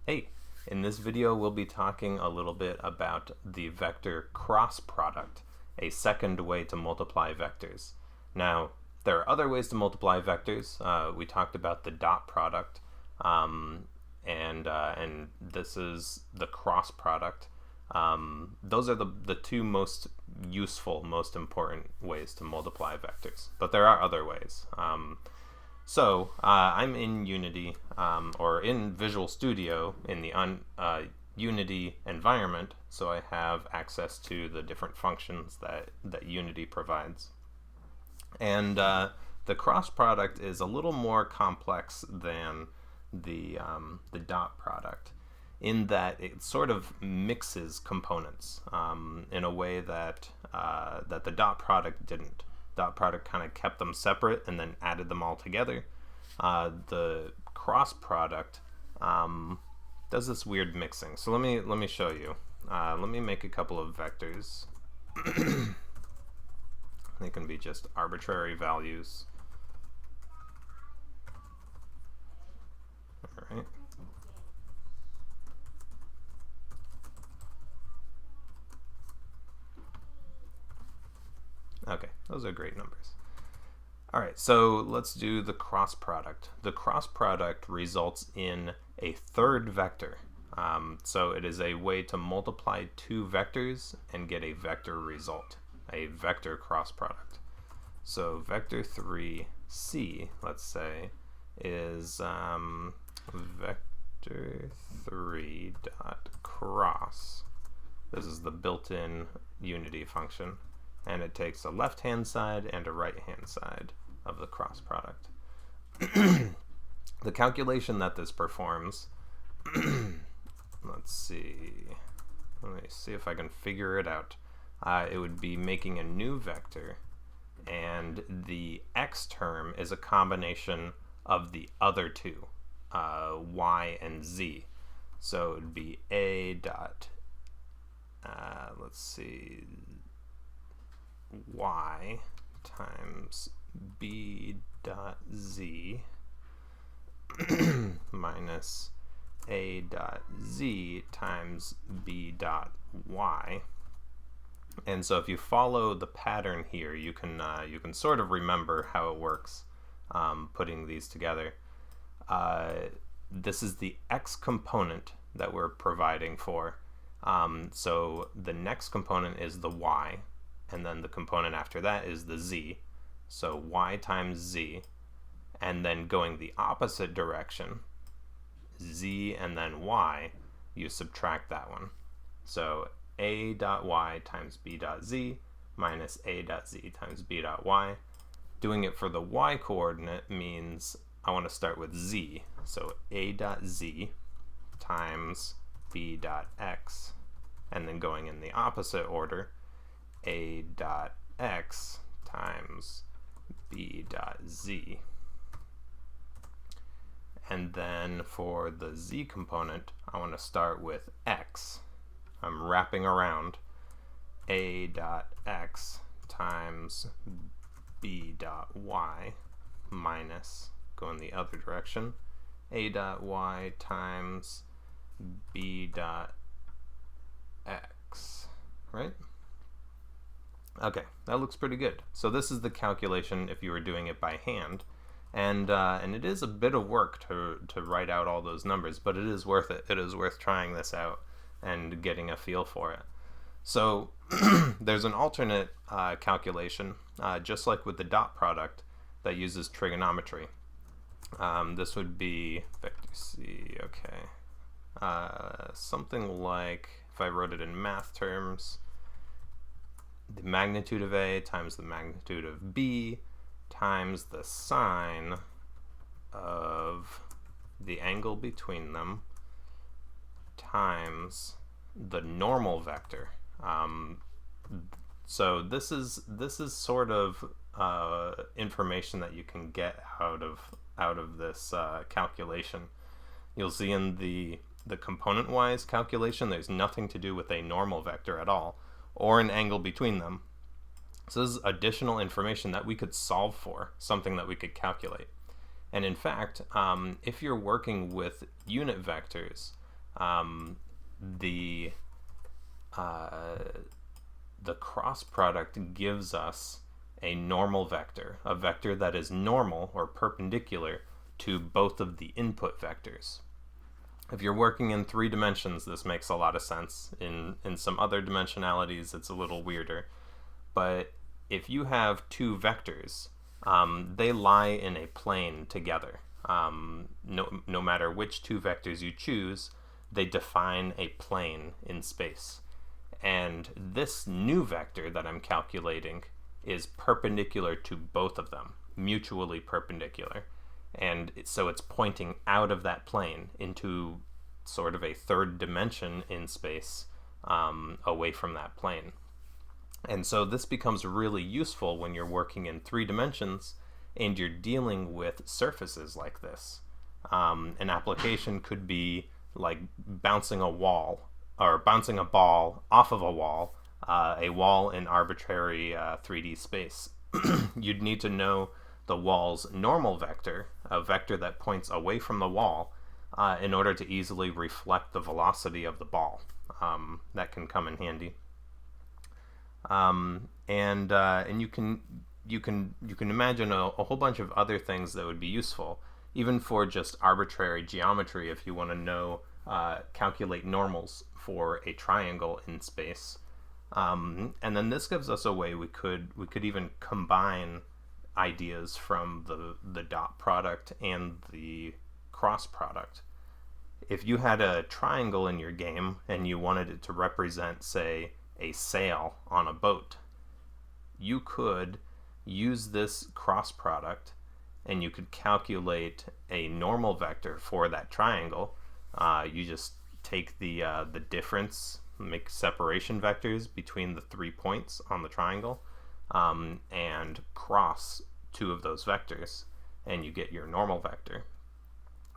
Hey, in this video we'll be talking a little bit about the vector cross product, a second way to multiply vectors. Now, there are other ways to multiply vectors. We talked about the dot product, and this is the cross product. Those are the two most useful, most important ways to multiply vectors, but there are other ways. I'm in Unity, or in Visual Studio in the Unity environment, so I have access to the different functions that Unity provides. And the cross product is a little more complex than the dot product, in that it sort of mixes components in a way that the dot product didn't. Dot product kind of kept them separate and then added them all together. The cross product does this weird mixing. So let me show you. Let me make a couple of vectors. They can be just arbitrary values. All right. Okay, those are great numbers. All right, so let's do the cross product. The cross product results in a third vector. So it is a way to multiply two vectors and get a vector result, a vector cross product. So vector 3c, let's say, is vector 3 dot cross. This is the built-in Unity function, and it takes a left-hand side and a right-hand side of the cross product. The calculation that this performs, let me see if I can figure it out. It would be making a new vector, and the x term is a combination of the other two, y and z. So it would be a dot, y times b dot z minus a dot z times b dot y. And so if you follow the pattern here, you can sort of remember how it works, putting these together. This is the x component that we're providing for. So the next component is the y, and then the component after that is the z. So y times z, and then going the opposite direction, z and then y, you subtract that one. So a dot y times b dot z minus a dot z times b dot y. Doing it for the y coordinate means I want to start with z. So a dot z times b dot x, and then going in the opposite order, a dot x times b dot z. And then for the z component, I want to start with x. I'm wrapping around a dot x times b dot y minus, going the other direction, a dot y times b dot x, right? Okay, that looks pretty good. So this is the calculation if you were doing it by hand, and it is a bit of work to write out all those numbers, but it is worth it. It is worth trying this out and getting a feel for it. So there's an alternate calculation, just like with the dot product, that uses trigonometry. This would be vector c, okay. Something like, if I wrote it in math terms, the magnitude of a times the magnitude of b times the sine of the angle between them times the normal vector. So this is sort of information that you can get out of this calculation. You'll see in the component-wise calculation, there's nothing to do with a normal vector at all, or an angle between them. So this is additional information that we could solve for, something that we could calculate. And in fact, if you're working with unit vectors, the cross product gives us a normal vector, a vector that is normal or perpendicular to both of the input vectors. If you're working in 3 dimensions, this makes a lot of sense. In some other dimensionalities, it's a little weirder. But if you have 2 vectors, they lie in a plane together. No matter which 2 vectors you choose, they define a plane in space. And this new vector that I'm calculating is perpendicular to both of them, mutually perpendicular. And so it's pointing out of that plane into sort of a 3rd dimension in space, away from that plane. And so this becomes really useful when you're working in 3 dimensions and you're dealing with surfaces like this. An application could be like bouncing a ball off of a wall in arbitrary 3D space. You'd need to know the wall's normal vector, a vector that points away from the wall, in order to easily reflect the velocity of the ball. That can come in handy. And you can imagine a whole bunch of other things that would be useful, even for just arbitrary geometry. If you want to know, calculate normals for a triangle in space, and then this gives us a way we could even combine ideas from the dot product and the cross product. If you had a triangle in your game and you wanted it to represent, say, a sail on a boat, you could use this cross product and you could calculate a normal vector for that triangle. You just take the difference, make separation vectors between the 3 points on the triangle, and cross 2 of those vectors, and you get your normal vector.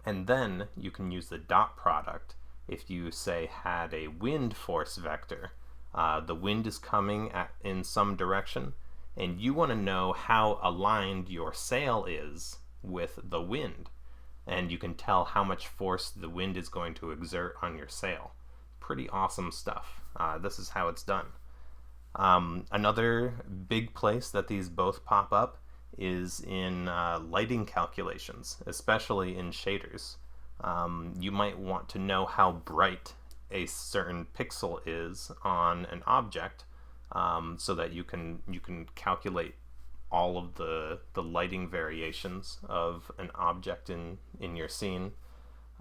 And then you can use the dot product if you, say, had a wind force vector. The wind is coming in some direction, and you want to know how aligned your sail is with the wind. And you can tell how much force the wind is going to exert on your sail. Pretty awesome stuff. This is how it's done. Another big place that these both pop up is in lighting calculations, especially in shaders. You might want to know how bright a certain pixel is on an object, so that you can calculate all of the lighting variations of an object in your scene.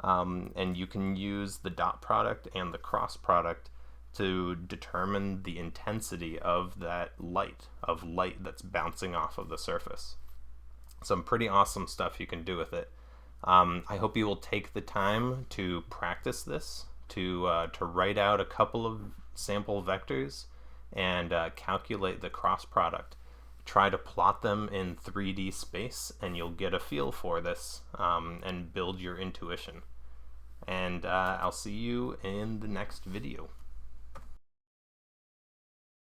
And you can use the dot product and the cross product to determine the intensity of that light that's bouncing off of the surface. Some pretty awesome stuff you can do with it. I hope you will take the time to practice this, to write out a couple of sample vectors and calculate the cross product. Try to plot them in 3D space and you'll get a feel for this, and build your intuition. And I'll see you in the next video.